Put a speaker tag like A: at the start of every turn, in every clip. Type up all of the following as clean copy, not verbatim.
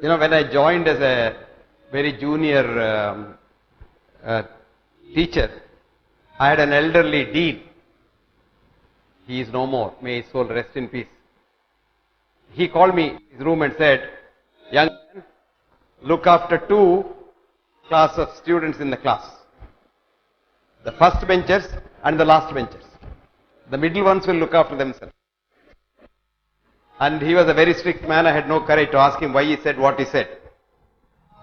A: When I joined as a very junior teacher, I had an elderly dean. He is no more. May his soul rest in peace. He called me in his room and said, "Young man, look after two class of students in the class. The first benchers and the last benchers. The middle ones will look after themselves." And he was a very strict man. I had no courage to ask him why he said what he said.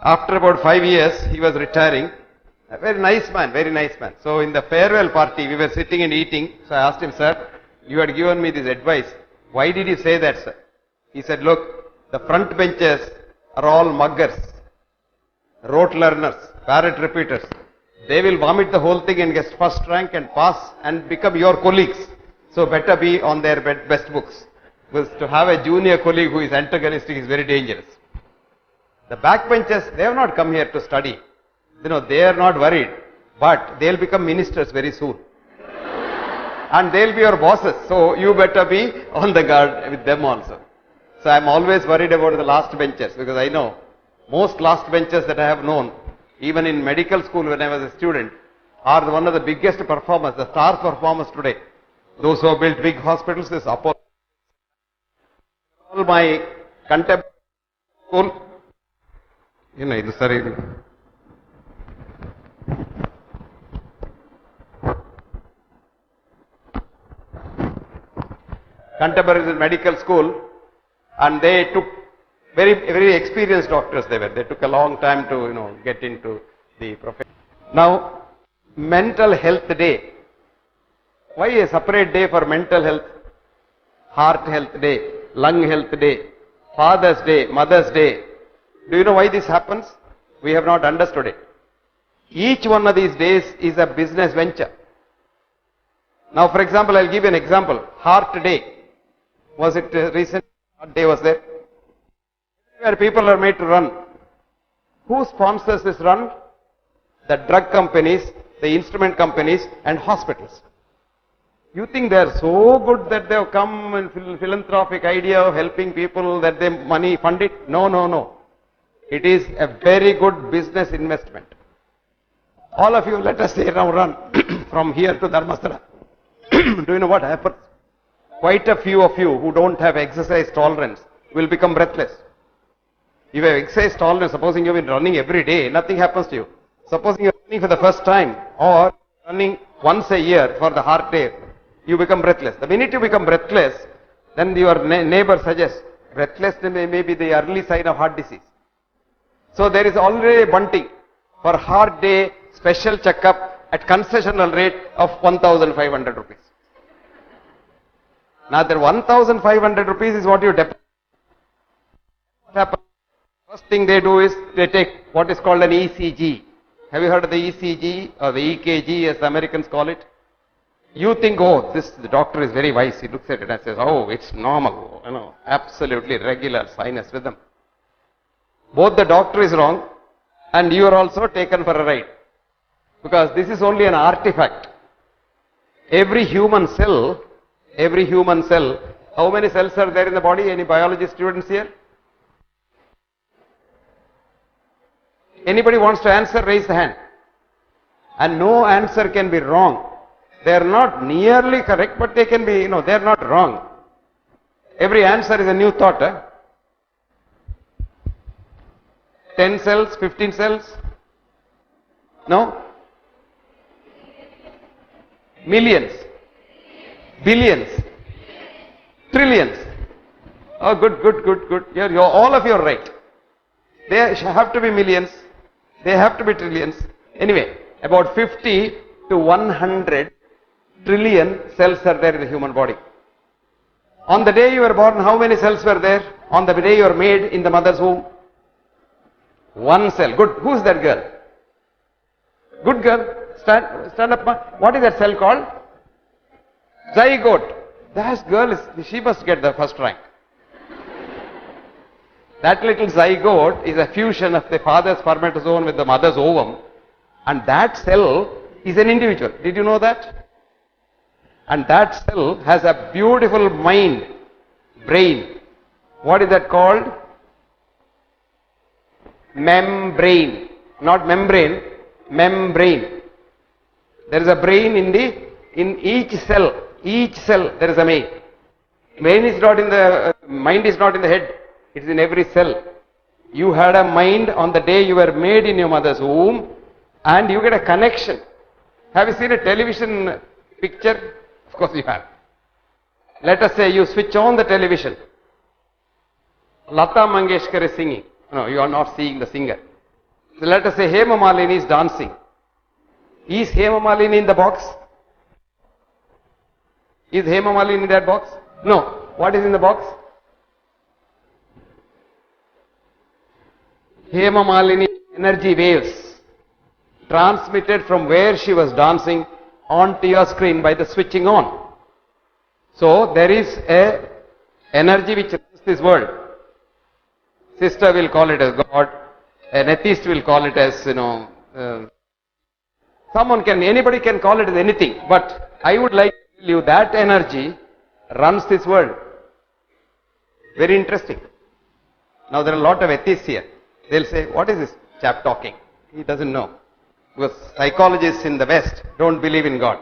A: After about 5 years, he was retiring. A very nice man, very nice man. So in the farewell party, we were sitting and eating. So I asked him, "Sir, you had given me this advice. Why did you say that, sir?" He said, "Look, the front benches are all muggers, rote learners, parrot repeaters. They will vomit the whole thing and get first rank and pass and become your colleagues. So better be on their best books. Because to have a junior colleague who is antagonistic is very dangerous. The backbenchers, they have not come here to study. They are not worried. But they'll become ministers very soon. And they'll be your bosses. So you better be on the guard with them also." So I'm always worried about the last benchers, because I know most last benchers that I have known, even in medical school when I was a student, are one of the biggest performers, the star performers today. Those who have built big hospitals, this Apollo. All my contemporary school, ಇದು ಸರಿ ಇದೆ. Contemporary medical school, and they took very, very experienced doctors they were. They took a long time to, get into the profession. Now, mental health day. Why a separate day for mental health? Heart health day, lung health day, Father's day, Mother's day. Do you know why this happens? We have not understood it. Each one of these days is a business venture. Now, for example, I'll give you an example. Heart day. Was it recent? Heart day was there? Where people are made to run. Who sponsors this run? The drug companies, the instrument companies, and hospitals. You think they are so good that they have come and philanthropic idea of helping people that they money fund it? No, no, no. It is a very good business investment. All of you, let us say now run from here to Dharmasthala. Do you know what happens? Quite a few of you who don't have exercise tolerance will become breathless. If you have exercise tolerance, supposing you have been running every day, nothing happens to you. Supposing you are running for the first time or running once a year for the heart day, you become breathless. The minute you become breathless, then your neighbor suggests, breathlessness may be the early sign of heart disease. So there is already a bunting for heart day special checkup at concessional rate of 1,500 rupees. Now that 1,500 rupees is what you deposit. What happens? First thing they do is they take what is called an ECG. Have you heard of the ECG or the EKG as the Americans call it? You think, oh, the doctor is very wise. He looks at it and says, oh, it's normal, absolutely regular sinus rhythm. Both the doctor is wrong and you are also taken for a ride. Because this is only an artifact. Every human cell, how many cells are there in the body? Any biology students here? Anybody wants to answer, raise the hand. And no answer can be wrong. They are not nearly correct, but they can be, they are not wrong. Every answer is a new thought. 10 cells, 15 cells? No? Millions? Billions? Trillions? Oh, good. All of you are right. They have to be millions. They have to be trillions. Anyway, about 50 to 100 trillion cells are there in the human body. On the day you were born, how many cells were there? On the day you were made in the mother's womb? One cell. Good. Who's that girl? Good girl. Stand up. What is that cell called? Zygote. That girl she must get the first rank. That little zygote is a fusion of the father's spermatozoon with the mother's ovum, and that cell is an individual. Did you know that? And that cell has a beautiful mind, brain. What is that called? membrane, not membrane, membrane. There is a brain in each cell there is a brain. Brain is not in the, mind is not in the head, it is in every cell. You had a mind on the day you were made in your mother's womb, and you get a connection. Have you seen a television picture? Of course you have. Let us say you switch on the television. Lata Mangeshkar is singing. No, you are not seeing the singer. So let us say Hema Malini is dancing. Is Hema Malini in the box? Is Hema Malini in that box? No. What is in the box? Hema Malini energy waves transmitted from where she was dancing onto your screen by the switching on. So there is a energy which runs this world. Sister will call it as God. An atheist will call it as, anybody can call it as anything. But I would like to tell you that energy runs this world. Very interesting. Now there are a lot of atheists here. They'll say, what is this chap talking? He doesn't know. Because psychologists in the West don't believe in God.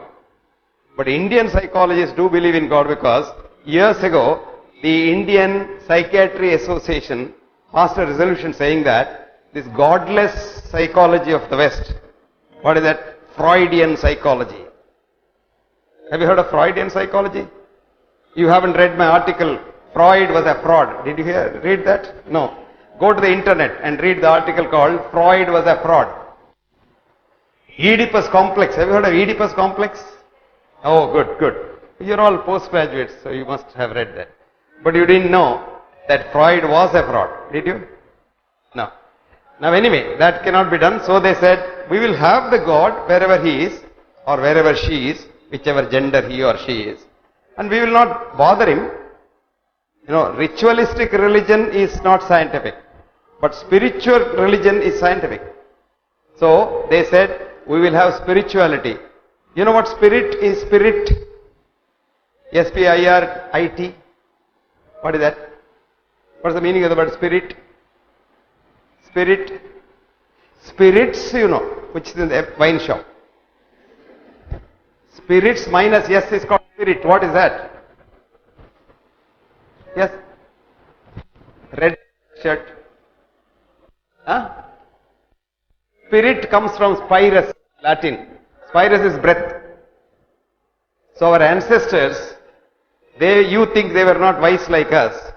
A: But Indian psychologists do believe in God, because years ago, the Indian Psychiatry Association passed a resolution saying that this godless psychology of the West, what is that? Freudian psychology. Have you heard of Freudian psychology? You haven't read my article, Freud was a fraud. Did you read that? No. Go to the internet and read the article called Freud was a fraud. Oedipus complex. Have you heard of Oedipus complex? Oh, good. You're all postgraduates, so you must have read that. But you didn't know that Freud was a fraud, did you? No. Now anyway, that cannot be done, so they said, we will have the God wherever he is, or wherever she is, whichever gender he or she is, and we will not bother him. Ritualistic religion is not scientific, but spiritual religion is scientific. So they said, we will have spirituality. You know what spirit is? Spirit? S-P-I-R-I-T. What is that? What is the meaning of the word spirit? Spirit. Spirits, which is in the wine shop. Spirits minus S is called spirit. What is that? Yes? Red shirt. Huh? Spirit comes from spirus, Latin. Spirus is breath. So our ancestors, you think they were not wise like us,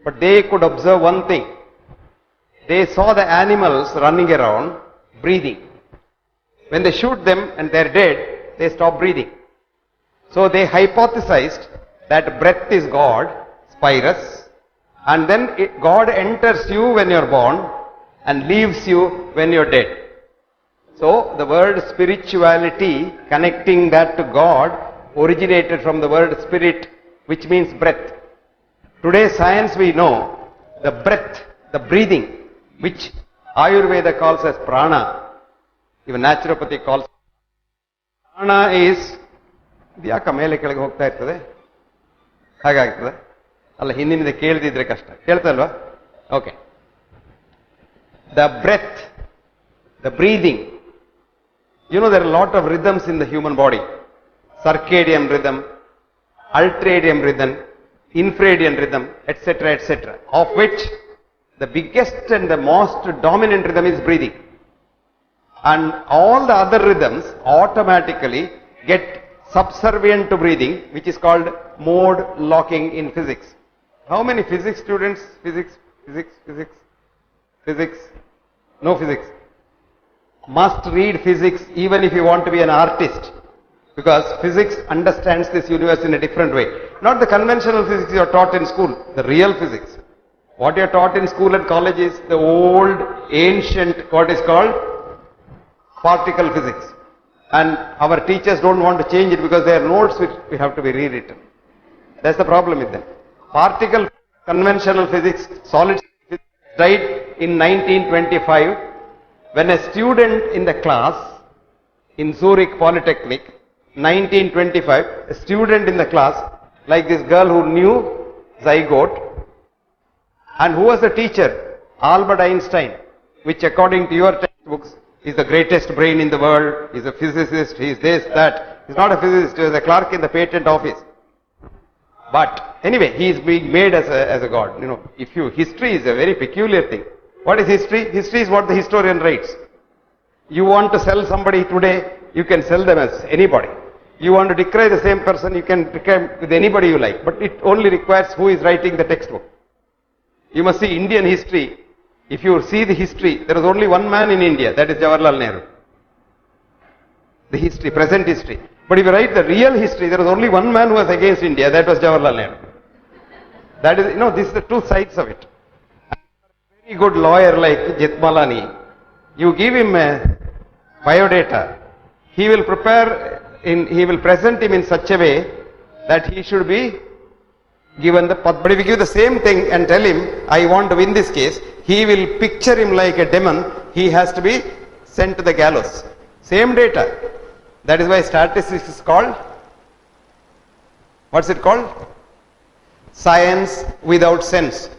A: but they could observe one thing. They saw the animals running around, breathing. When they shoot them and they're dead, they stop breathing. So they hypothesized that breath is God, spirus, and then God enters you when you're born and leaves you when you're dead. So the word spirituality, connecting that to God, originated from the word spirit, which means breath. Today science, we know the breath, the breathing, which Ayurveda calls as prana, even naturopathy calls prana is, ಇದ್ಯಾಕ ಮೇಲೆ ಕೆಳಗೆ ಹೋಗ್ತಾ ಇರ್ತದೆ, ಹಾಗಾಗ್ತದೆ ಅಲ್ಲ, ಹಿಂದಿನಿಂದ ಕೇಳ್ದಿದ್ರೆ ಕಷ್ಟ, ಕೇಳ್ತಲ್ವಾ? Okay. The breath, the breathing. There are a lot of rhythms in the human body. Circadian rhythm, ultradian rhythm, infradian rhythm, etc., etc. Of which the biggest and the most dominant rhythm is breathing. And all the other rhythms automatically get subservient to breathing, which is called mode locking in physics. How many physics students? Physics? No physics. Must read physics even if you want to be an artist, because physics understands this universe in a different way. Not the conventional physics you are taught in school, the real physics. What you are taught in school and college is the old, ancient, what is called particle physics. And our teachers don't want to change it because their notes which have to be rewritten. That's the problem with them. Particle conventional physics, solid physics died in 1925 when a student in the class in Zurich Polytechnic, 1925, a student in the class, like this girl who knew zygote, and who was the teacher? Albert Einstein. which according to your textbooks is the greatest brain in the world, is a physicist, he is this, that. He's not a physicist, he is a clerk in the patent office. But anyway, he is being made as a god. History is a very peculiar thing. What is history? History is what the historian writes. You want to sell somebody today, you can sell them as anybody. You want to decry the same person, you can decry with anybody you like. But it only requires who is writing the textbook. You must see Indian history. If you see the history, there is only one man in India, that is Jawaharlal Nehru. The history, present history. But if you write the real history, there was only one man who was against India, that was Jawaharlal Nehru. That is, this is the two sides of it. A very good lawyer like Jethmalani, you give him a biodata, he will present him in such a way that he should be given the path. But if you give the same thing and tell him, I want to win this case, he will picture him like a demon, he has to be sent to the gallows. Same data. That is why statistics is called, what's it called? Science without sense.